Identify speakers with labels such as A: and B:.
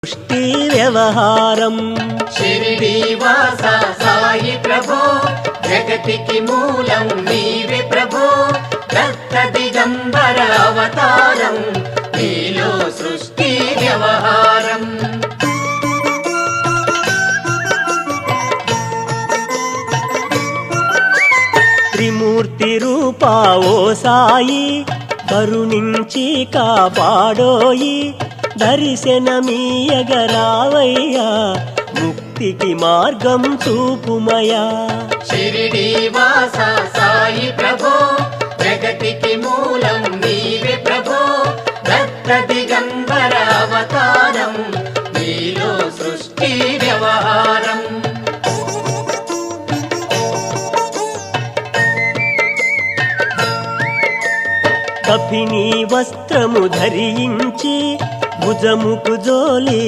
A: సృష్టి వ్యవహారం
B: షిరిడి వాస సాయి ప్రభో జగతికి మూలం నీవే ప్రభో దత్త దిగంబర అవతారం నీలో సృష్టి వ్యవహారం
A: త్రిమూర్తి రూపా ఓ సాయి కరుణించి కాపాడోయి దర్శనమీయగరావయ్యా ముక్తికి మార్గం చూపుమయా
B: షిరిడి వాస సాయి ప్రభో జగతికి మూలం నీవే ప్రభో దత్త దిగంబర అవతారం నీలో సృష్టి వ్యవహారం
A: కఫినీ వస్త్రము ధరించి భుజముకు జోలి